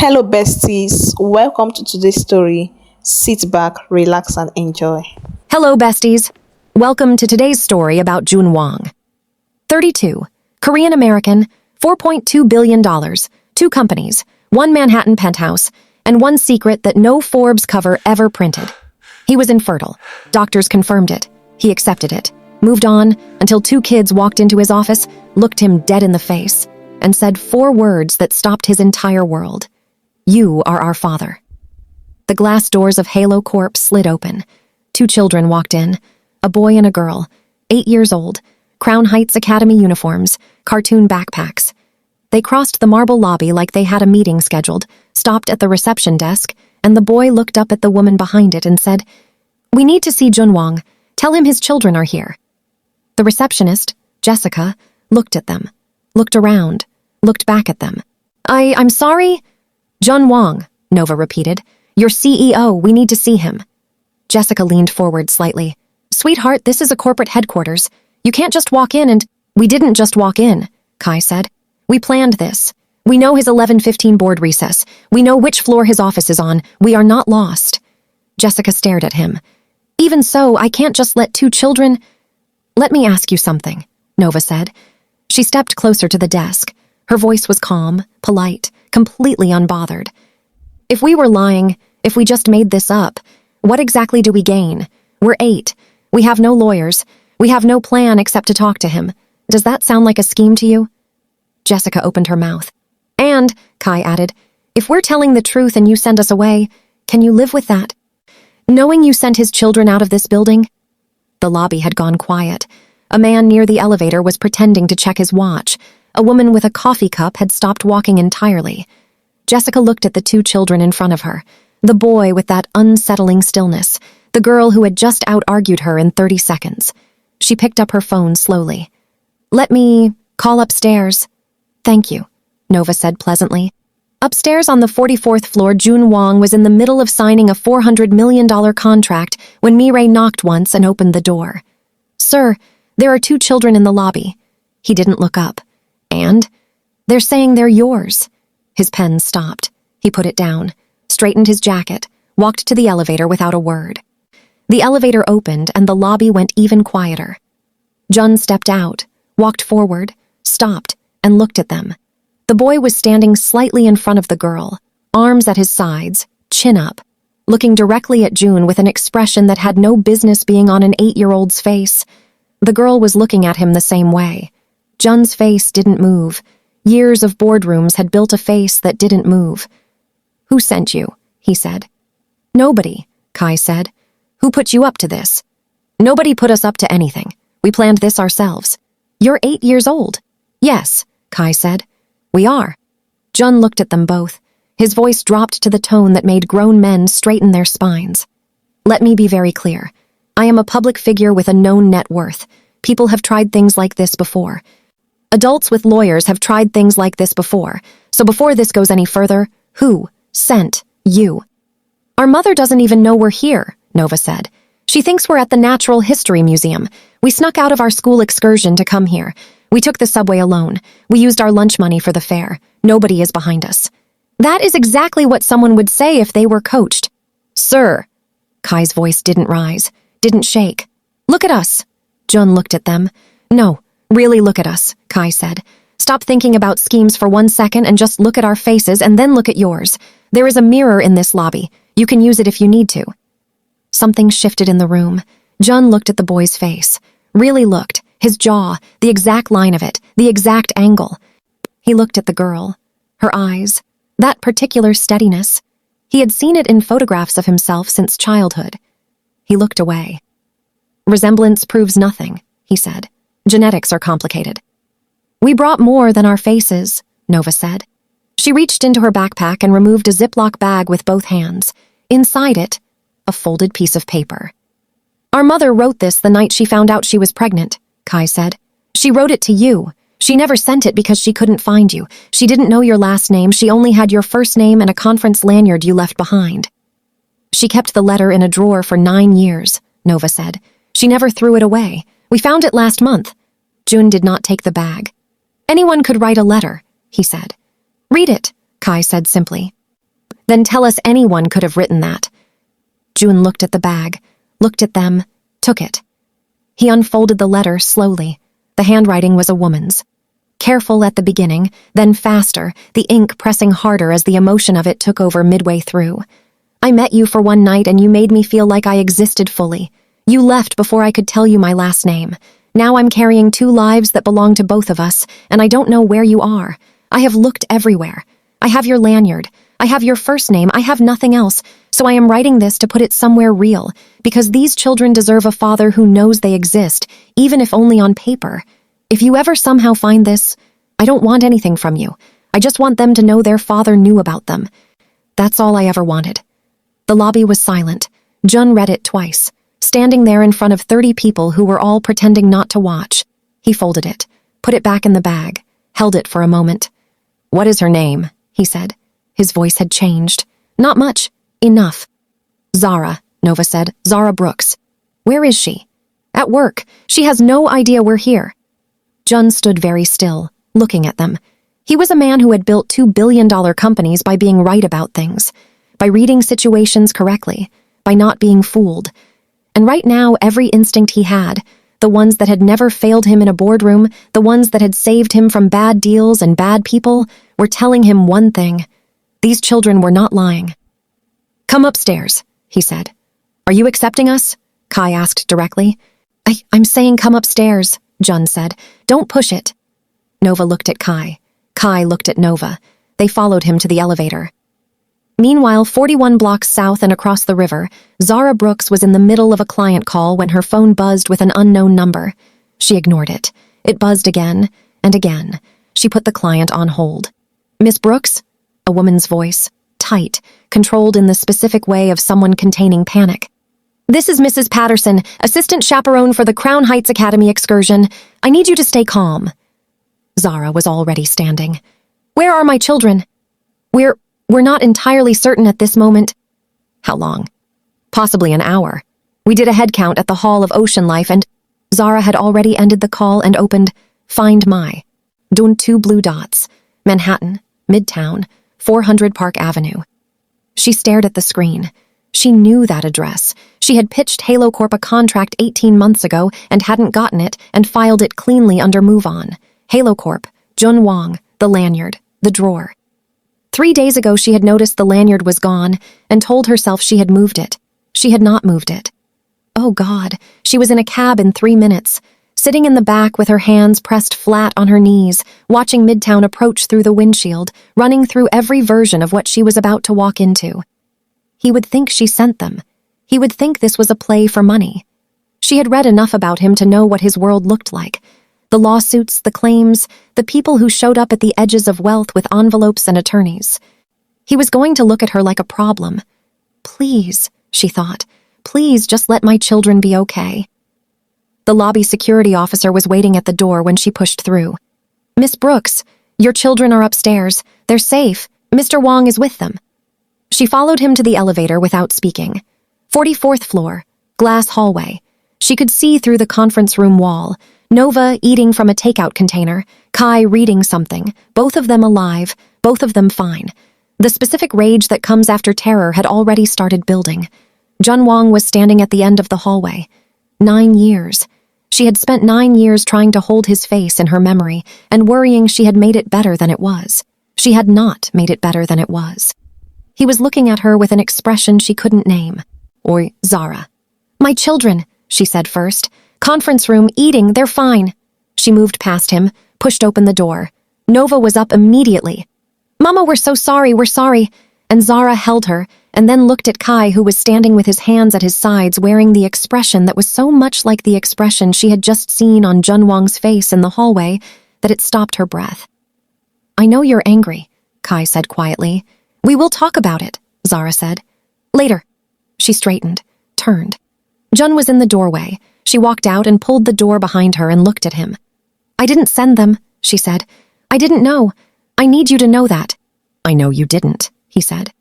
Hello, besties. Welcome to today's story. Sit back, relax, and enjoy. Hello, besties. Welcome to today's story about Jun Wong. 32, Korean American, $4.2 billion, two companies, one Manhattan penthouse, and one secret that no Forbes cover ever printed. He was infertile. Doctors confirmed it. He accepted it, moved on until two kids walked into his office, looked him dead in the face, and said four words that stopped his entire world. You are our father. The glass doors of Halo Corp slid open. Two children walked in, a boy and a girl, 8 years old, Crown Heights Academy uniforms, cartoon backpacks. They crossed the marble lobby like they had a meeting scheduled, stopped at the reception desk, and the boy looked up at the woman behind it and said, "We need to see Jun Wong. Tell him his children are here." The receptionist, Jessica, looked at them, looked around, looked back at them. I'm sorry? Jun Wong, Nova repeated. Your CEO, we need to see him. Jessica leaned forward slightly. Sweetheart, this is a corporate headquarters. You can't just walk in and— We didn't just walk in, Kai said. We planned this. We know his 11:15 board recess. We know which floor his office is on. We are not lost. Jessica stared at him. Even so, I can't just let two children— Let me ask you something, Nova said. She stepped closer to the desk. Her voice was calm, polite, completely unbothered. If we were lying, if we just made this up, what exactly do we gain? We're 8. We have no lawyers. We have no plan except to talk to him. Does that sound like a scheme to you? Jessica opened her mouth. And, Kai added, if we're telling the truth and you send us away, can you live with that? Knowing you sent his children out of this building? The lobby had gone quiet. A man near the elevator was pretending to check his watch. A woman with a coffee cup had stopped walking entirely. Jessica looked at the two children in front of her, the boy with that unsettling stillness, the girl who had just out-argued her in 30 seconds. She picked up her phone slowly. Let me call upstairs. Thank you, Nova said pleasantly. Upstairs on the 44th floor, Jun Wong was in the middle of signing a $400 million contract when Mireille knocked once and opened the door. Sir, there are two children in the lobby. He didn't look up. And? They're saying they're yours. His pen stopped. He put it down, straightened his jacket, walked to the elevator without a word. The elevator opened and the lobby went even quieter. Jun stepped out, walked forward, stopped, and looked at them. The boy was standing slightly in front of the girl, arms at his sides, chin up, looking directly at Jun with an expression that had no business being on an 8-year-old's face. The girl was looking at him the same way. Jun's face didn't move. Years of boardrooms had built a face that didn't move. Who sent you? He said. Nobody, Kai said. Who put you up to this? Nobody put us up to anything. We planned this ourselves. You're 8 years old. Yes, Kai said. We are. Jun looked at them both. His voice dropped to the tone that made grown men straighten their spines. Let me be very clear. I am a public figure with a known net worth. People have tried things like this before. Adults with lawyers have tried things like this before. So before this goes any further, who sent you? Our mother doesn't even know we're here, Nova said. She thinks we're at the Natural History Museum. We snuck out of our school excursion to come here. We took the subway alone. We used our lunch money for the fare. Nobody is behind us. That is exactly what someone would say if they were coached. Sir. Kai's voice didn't rise, didn't shake. Look at us. Jun looked at them. No, really look at us, Kai said. Stop thinking about schemes for 1 second and just look at our faces and then look at yours. There is a mirror in this lobby. You can use it if you need to. Something shifted in the room. Jun looked at the boy's face. Really looked. His jaw, the exact line of it, the exact angle. He looked at the girl. Her eyes. That particular steadiness. He had seen it in photographs of himself since childhood. He looked away. Resemblance proves nothing, he said. Genetics are complicated. We brought more than our faces, Nova said. She reached into her backpack and removed a Ziploc bag with both hands. Inside it, a folded piece of paper. Our mother wrote this the night she found out she was pregnant, Kai said. She wrote it to you. She never sent it because she couldn't find you. She didn't know your last name. She only had your first name and a conference lanyard you left behind. She kept the letter in a drawer for 9 years, Nova said. She never threw it away. We found it last month. Jun did not take the bag. Anyone could write a letter, he said. Read it, Kai said simply. Then tell us anyone could have written that. Jun looked at the bag, looked at them, took it. He unfolded the letter slowly. The handwriting was a woman's. Careful at the beginning, then faster, the ink pressing harder as the emotion of it took over midway through. I met you for one night and you made me feel like I existed fully. You left before I could tell you my last name. Now I'm carrying 2 lives that belong to both of us, and I don't know where you are. I have looked everywhere. I have your lanyard. I have your first name. I have nothing else, so I am writing this to put it somewhere real, because these children deserve a father who knows they exist, even if only on paper. If you ever somehow find this, I don't want anything from you. I just want them to know their father knew about them. That's all I ever wanted. The lobby was silent. Jun read it twice, standing there in front of 30 people who were all pretending not to watch. He folded it, put it back in the bag, held it for a moment. "What is her name?" he said. His voice had changed. "Not much. Enough." "Zara," Nova said. "Zara Brooks." "Where is she?" "At work. She has no idea we're here." Jun stood very still, looking at them. He was a man who had built $2 billion companies by being right about things, by reading situations correctly, by not being fooled. And right now, every instinct he had, the ones that had never failed him in a boardroom, the ones that had saved him from bad deals and bad people, were telling him one thing. These children were not lying. "Come upstairs," he said. "Are you accepting us?" Kai asked directly. I'm saying come upstairs," Jun said. "Don't push it." Nova looked at Kai. Kai looked at Nova. They followed him to the elevator. Meanwhile, 41 blocks south and across the river, Zara Brooks was in the middle of a client call when her phone buzzed with an unknown number. She ignored it. It buzzed again and again. She put the client on hold. "Miss Brooks?" A woman's voice, tight, controlled in the specific way of someone containing panic. "This is Mrs. Patterson, assistant chaperone for the Crown Heights Academy excursion. I need you to stay calm." Zara was already standing. "Where are my children?" We're not entirely certain at this moment." "How long?" "Possibly an hour. We did a head count at the Hall of Ocean Life and—" Zara had already ended the call and opened Find My. Done 2 blue dots. Manhattan, Midtown, 400 Park Avenue. She stared at the screen. She knew that address. She had pitched Halo Corp a contract 18 months ago and hadn't gotten it and filed it cleanly under Move On. Halo Corp, Jun Wong, the lanyard, the drawer. 3 days ago she had noticed the lanyard was gone and told herself she had moved it. She had not moved it. Oh God, she was in a cab in 3 minutes, sitting in the back with her hands pressed flat on her knees, watching Midtown approach through the windshield, running through every version of what she was about to walk into. He would think she sent them. He would think this was a play for money. She had read enough about him to know what his world looked like. The lawsuits, the claims, the people who showed up at the edges of wealth with envelopes and attorneys. He was going to look at her like a problem. Please, she thought, please just let my children be okay. The lobby security officer was waiting at the door when she pushed through. "Miss Brooks, your children are upstairs. They're safe. Mr. Wong is with them." She followed him to the elevator without speaking. 44th floor, glass hallway. She could see through the conference room wall. Nova eating from a takeout container, Kai reading something, both of them alive, both of them fine. The specific rage that comes after terror had already started building. Jun Wong was standing at the end of the hallway. 9 years. She had spent 9 years trying to hold his face in her memory and worrying she had made it better than it was. She had not made it better than it was. He was looking at her with an expression she couldn't name. Or Zara. "My children," she said first. "Conference room, eating, they're fine." She moved past him, pushed open the door. Nova was up immediately. "Mama, we're so sorry, we're sorry." And Zara held her, and then looked at Kai, who was standing with his hands at his sides, wearing the expression that was so much like the expression she had just seen on Jun Wong's face in the hallway that it stopped her breath. "I know you're angry," Kai said quietly. "We will talk about it," Zara said. "Later." She straightened, turned. Jun was in the doorway. She walked out and pulled the door behind her and looked at him. "I didn't send them," she said. "I didn't know. I need you to know that." "I know you didn't," he said.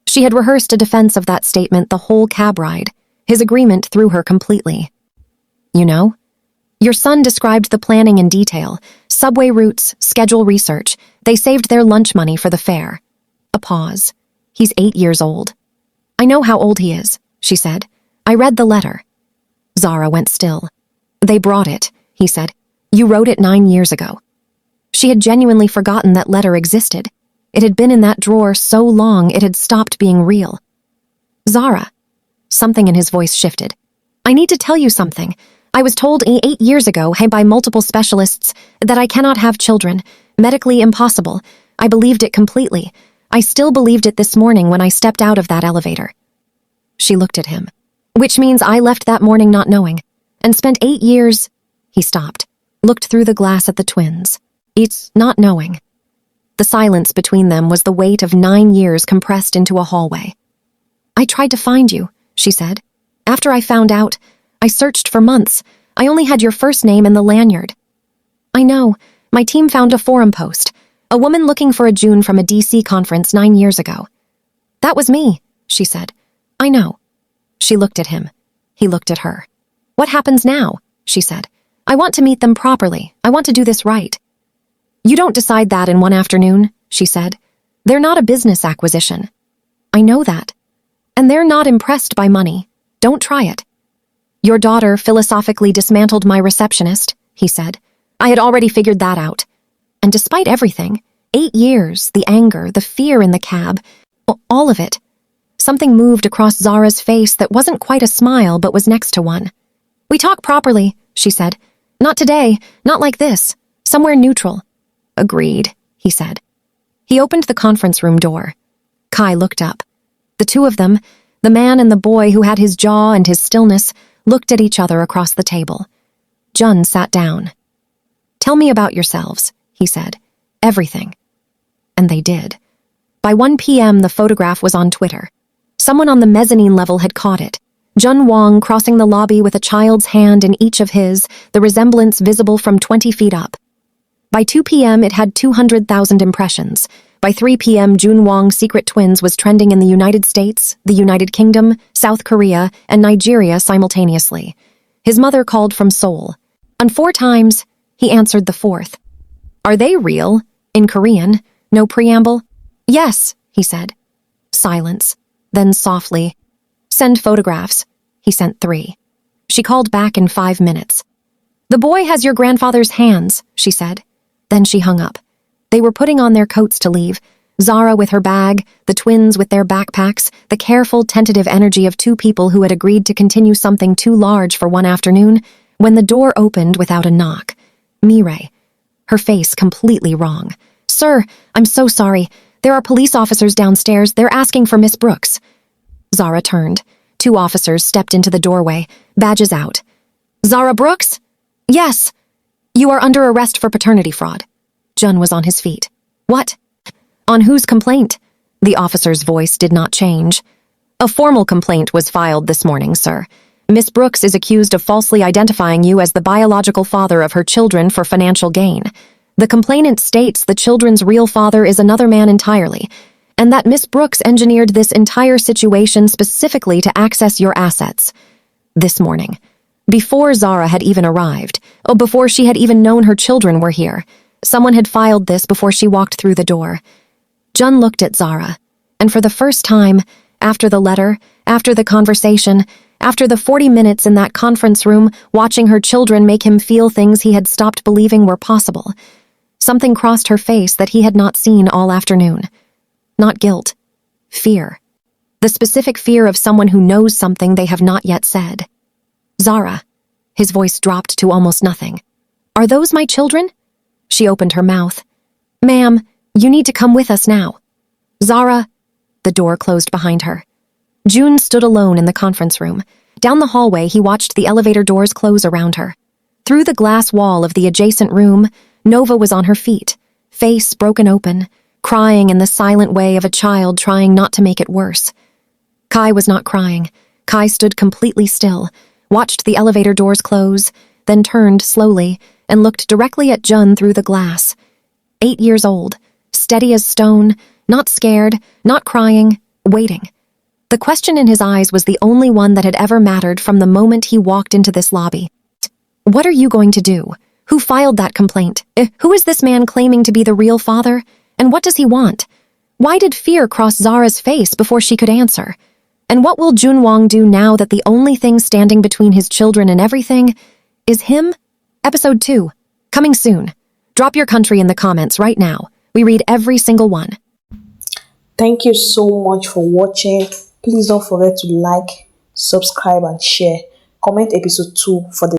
She had rehearsed a defense of that statement the whole cab ride. His agreement threw her completely. "You know? Your son described the planning in detail. Subway routes, schedule research. They saved their lunch money for the fare." A pause. He's 8 years old. I know how old he is, she said. I read the letter. Zara went still. They brought it, he said. You wrote it 9 years ago. She had genuinely forgotten that letter existed. It had been in that drawer so long it had stopped being real. Zara. Something in his voice shifted. I need to tell you something. I was told 8 years ago by multiple specialists that I cannot have children. Medically impossible. I believed it completely. I still believed it this morning when I stepped out of that elevator. She looked at him. Which means I left that morning not knowing, and spent 8 years... He stopped, looked through the glass at the twins. It's not knowing. The silence between them was the weight of 9 years compressed into a hallway. I tried to find you, she said. After I found out, I searched for months. I only had your first name in the lanyard. I know. My team found a forum post. A woman looking for a June from a DC conference 9 years ago. That was me, she said. I know. She looked at him. He looked at her. What happens now? She said. I want to meet them properly. I want to do this right. You don't decide that in one afternoon, she said. They're not a business acquisition. I know that. And they're not impressed by money. Don't try it. Your daughter philosophically dismantled my receptionist, he said. I had already figured that out. And despite everything, 8 years, the anger, the fear in the cab, all of it, something moved across Zara's face that wasn't quite a smile but was next to one. We talk properly, she said. Not today, not like this. Somewhere neutral. Agreed, he said. He opened the conference room door. Kai looked up. The two of them, the man and the boy who had his jaw and his stillness, looked at each other across the table. Jun sat down. Tell me about yourselves, he said. Everything. And they did. By 1 p.m., the photograph was on Twitter. Someone on the mezzanine level had caught it. Jun Wong crossing the lobby with a child's hand in each of his, the resemblance visible from 20 feet up. By 2 p.m., it had 200,000 impressions. By 3 p.m., Jun Wong's secret twins was trending in the United States, the United Kingdom, South Korea, and Nigeria simultaneously. His mother called from Seoul. On 4 times, he answered the 4th. Are they real? In Korean. No preamble. Yes, he said. Silence. Then softly, send photographs. He sent 3. She called back in 5 minutes. The boy has your grandfather's hands, she said. Then she hung up. They were putting on their coats to leave. Zara with her bag, the twins with their backpacks, the careful, tentative energy of 2 people who had agreed to continue something too large for one afternoon, when the door opened without a knock. Mireille. Her face completely wrong. Sir, I'm so sorry. There are police officers downstairs. They're asking for Miss Brooks. Zara turned. 2 officers stepped into the doorway, badges out. Zara Brooks? Yes. You are under arrest for paternity fraud. Jun was on his feet. What? On whose complaint? The officer's voice did not change. A formal complaint was filed this morning, sir. Miss Brooks is accused of falsely identifying you as the biological father of her children for financial gain. The complainant states the children's real father is another man entirely, and that Miss Brooks engineered this entire situation specifically to access your assets. This morning. Before Zara had even arrived, before she had even known her children were here, someone had filed this before she walked through the door. Jun looked at Zara, and for the first time, after the letter, after the conversation, after the 40 minutes in that conference room watching her children make him feel things he had stopped believing were possible, something crossed her face that he had not seen all afternoon. Not guilt. Fear. The specific fear of someone who knows something they have not yet said. Zara. His voice dropped to almost nothing. Are those my children? She opened her mouth. Ma'am, you need to come with us now. Zara. The door closed behind her. June stood alone in the conference room. Down the hallway, he watched the elevator doors close around her. Through the glass wall of the adjacent room, Nova was on her feet, face broken open, crying in the silent way of a child trying not to make it worse. Kai was not crying. Kai stood completely still, watched the elevator doors close, then turned slowly and looked directly at Jun through the glass. 8 years old, steady as stone, not scared, not crying, waiting. The question in his eyes was the only one that had ever mattered from the moment he walked into this lobby. What are you going to do? Who filed that complaint? Who is this man claiming to be the real father? And what does he want? Why did fear cross Zara's face before she could answer? And what will Junwong do now that the only thing standing between his children and everything is him? Episode 2, coming soon. Drop your country in the comments right now. We read every single one. Thank you so much for watching. Please don't forget to like, subscribe, and share. Comment episode 2 for the